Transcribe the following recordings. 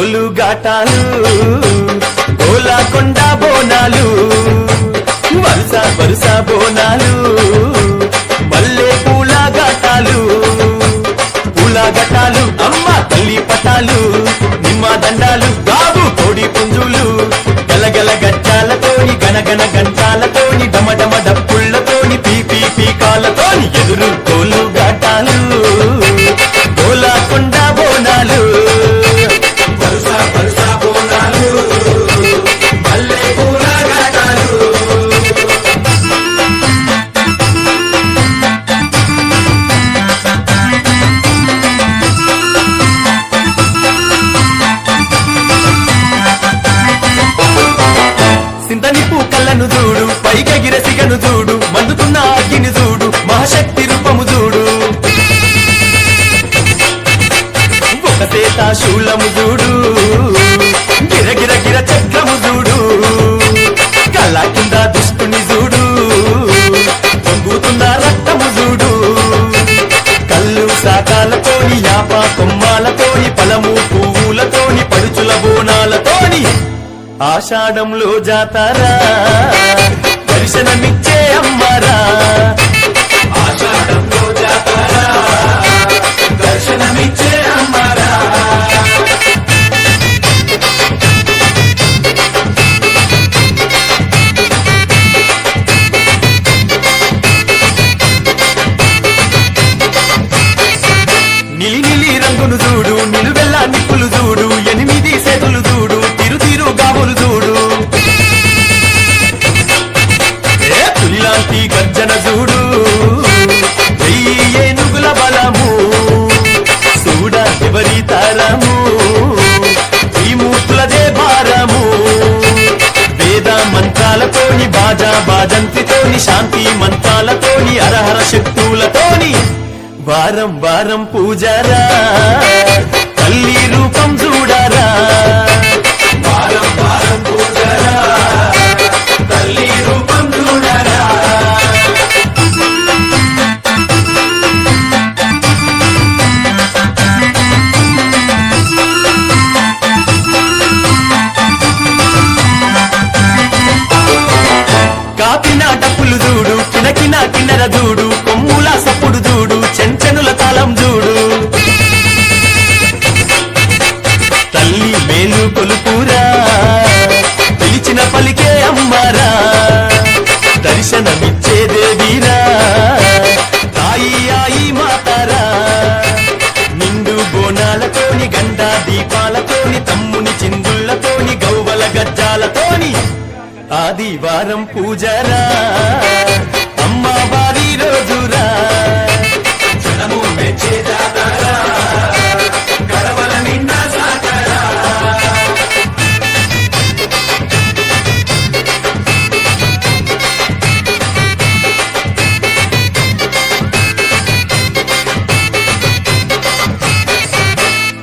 కోలు గాటాలు గోలాకొండ బోనాలు వరుస వరుస బోనాలు మల్లె పూల ఘటాలు అమ్మ తల్లి పటాలు నిమ్మ దండాలు బాబు కోడి పుంజులు గలగల గజ్జాలతోని గనగన గంటాలతోని డమడమ డప్పుళ్లతోని పీపీ పీకాలతోని ఎదురు కోలు ఘటాలు గోలాకొండ బోనాలు వరుస వరుస బోనాలు మల్లె పూల ఘటాలు సింతనిప్పు కళ్ళను చూడు పైకెగిర సిగను చూడు మందుతున్న అగ్గిని చూడు మహాశక్తి రూపము చూడు ఒక సేత శూలము చూడు గిరగిర గిర చక్రము చూడు కళ్ళ కింద దుష్టుని చూడు పొంగుతున్న రక్తము చూడు కళ్ళు శాఖాలతోని యాప కొమ్మాలతోని పలము పువ్వులతోని పడుచుల బోనాలతోని ఆషాఢంలో జాతారా దర్శనమిచ్చే అమ్మారా ఆషాఢంలో జాతారా దర్శనమిచ్చే అమ్మారా నిలి నిలి రంగును చూడు నిలువెల్ల నిప్పులు చూడు 8 సేతులు చూడు తిరు తిరు గాబులు చూడు తుల్లాంటి గర్జన చూడు ఏనుగుల బలము చూడ ఎవరి తారము ఈ మూర్తులదే భారము వేద మంత్రాలతోని బాజా బాజంతితోని శాంతి మంత్రాలతోని అరహర శక్తులతోని వారం వారం పూజారా తల్లి రూపం చూడారా వారం వారం పూజారా తల్లి రూపం చూడారా కాపిన డప్పులు చూడు కినకిన కిన్నెర చూడు కొమ్ముల సప్పుడు చూడు చెంచెనుల తాళం చూడు తల్లి మేలు కొలుపురా పిలిచిన పలికే అమ్మారా దర్శనమిచ్చే దేవీరా తాయి ఆయి మాతారా నిండు బోనాలతోని గండా దీపాలతోని తమ్ముని చిందుళ్లతోని గౌవల గజ్జాలతోని ఆదివారం పూజరా అమ్మవారి రోజురా జనము మెచ్చే జాతరా గడవల నిన్న సాగరా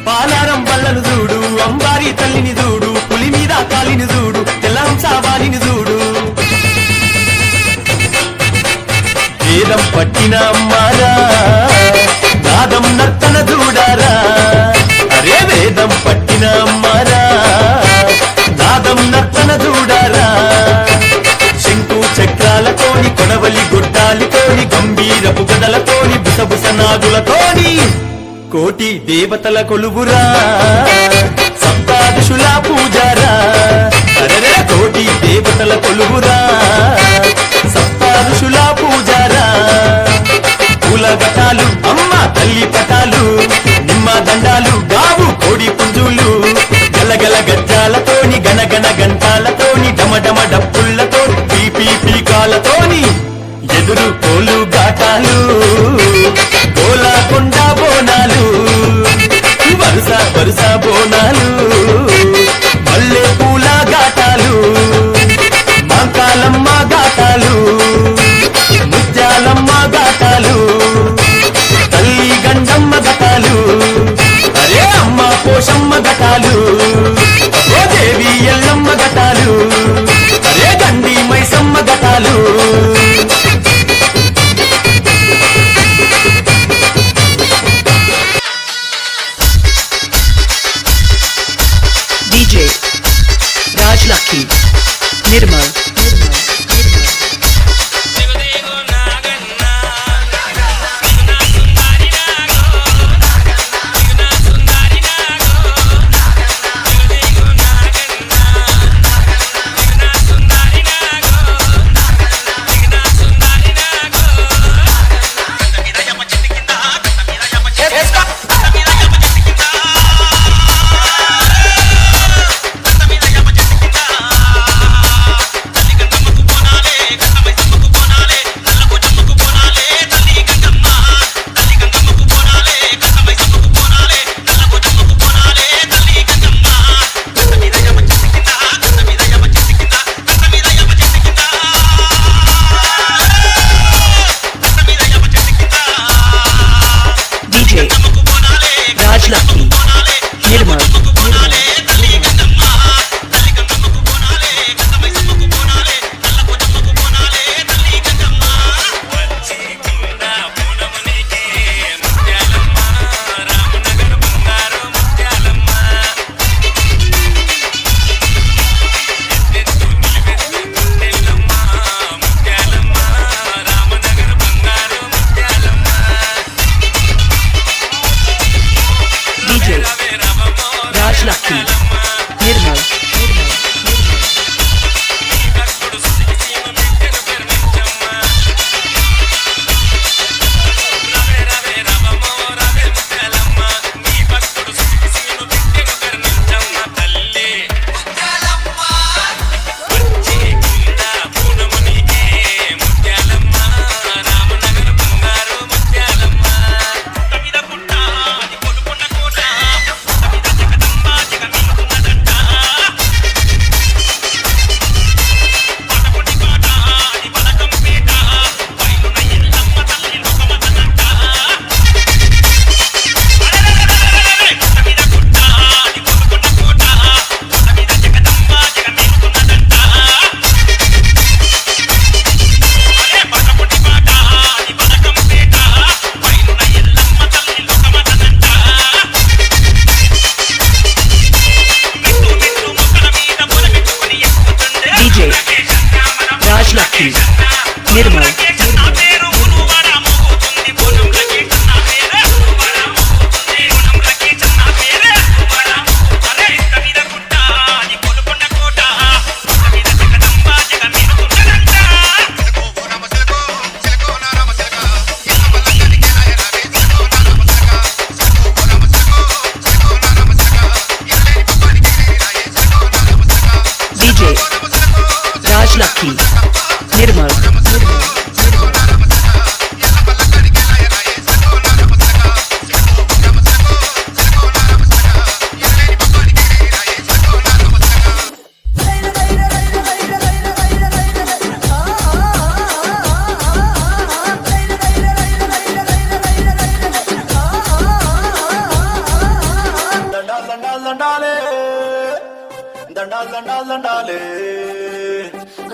పాలారం బల్లను చూడు అంబారి తల్లిని చూడు పులి మీద కాలిని చూడు తెల్లంసావాలిని చూడు వేదం పట్టిన అమ్మారా నాదం నర్తన చూడారా అరే వేదం పట్టిన అమ్మారా నాదం నర్తన చూడారా శంకు చక్రాలతోని కొడవలి గుడ్డాలితోని గంభీరపు గదలతోని బుసబుస నాగులతోని కోటి దేవతల కొలువురా సప్తాదశుల పూజారా అరే కోటి దేవతల కొలువురా సప్తాదశుల పూజారా పూల ఘటాలు అమ్మ తల్లి పటాలు నిమ్మ దండాలు గావు కోడి పుంజులు గలగల గజ్జాలతోని గనగన గంటాలతోని డమడమ డప్పుళ్లతో పీపీ పీకాలతోని ఎదురు కోలు ఘాటాలు గోలాకొండ బోనాలు వరుస వరుస బోనాలు మల్లె పూల ఘాటాలు మాంకాలమ్మ ఘాటాలు ముత్యాలమ్మ ఘాటాలు తల్లి గండమ్మ ఘటాలు అరే అమ్మ పోషమ్మ ఘటాలు ఓ దేవి ఎల్లమ్మ ఘటాలు అరే గండి మైసమ్మ ఘటాలు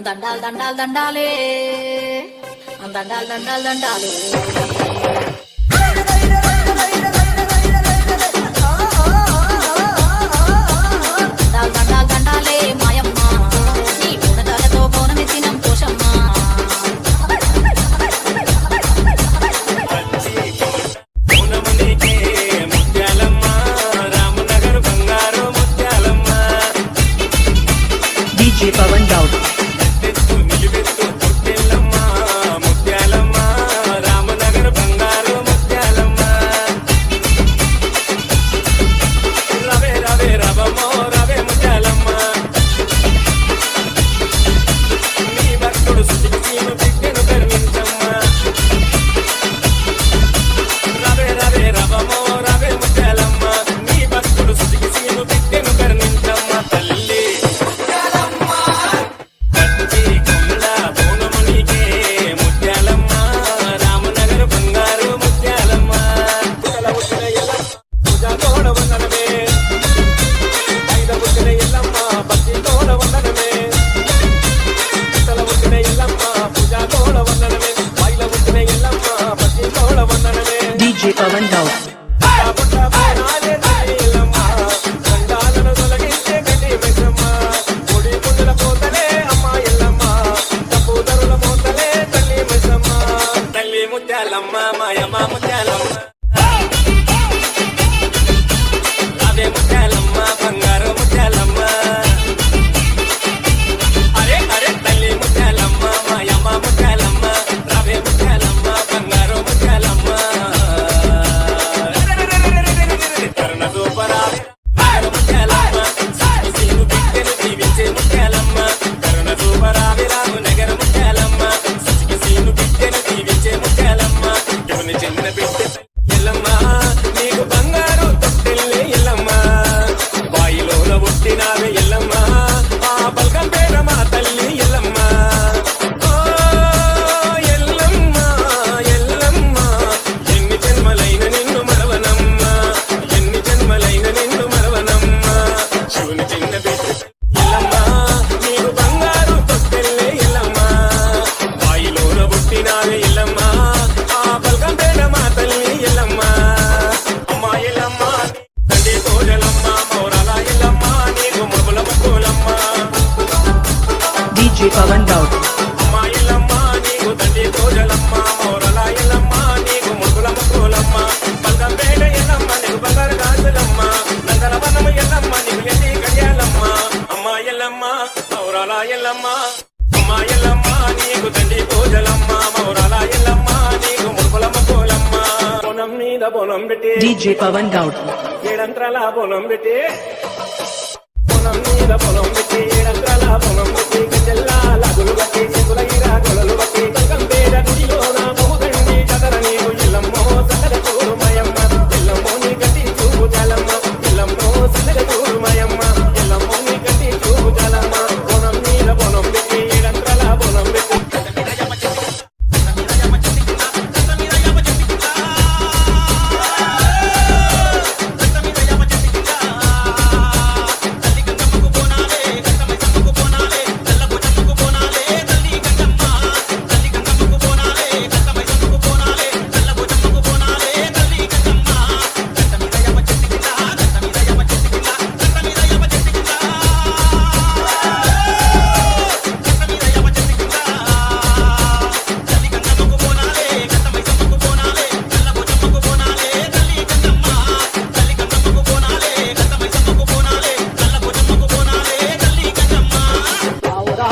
దండాలు దండాలు దండాలే దండాలు దండాలు దండాలే దండాలు దండాలు దండాలే మాయమ్మ నీ పూనకాలతో పౌనమెత్తినం Poshamma DJ Pawan Daud. DJ Pawan Daud. DJ Pawan Daud. DJ Pawan Daud. ఏడంత్రాల పొలం పెట్టి పొలం మీద పొలం పెట్టి ఏడంత్రాల పొలం పెట్టి గజల్లా లాగులు బట్టి చెతుల ఈరా కొలలు బట్టి కంపేట గుడిలో నా బహుదండి కదర నీవు ఇల్లమ్మో సకల చూరుమయమ్మ ఇల్లమ్మో నీ గట్టి చూపు జాలమ్మ ఇల్లమ్మో సకల చూరుమయమ్మ ఇల్లమ్మో నీ గట్టి చూపు జాలమ్మ పొలం మీద పొలం పెట్టి ఏడంత్రాల పొలం పెట్టి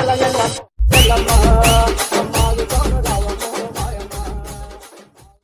la la la la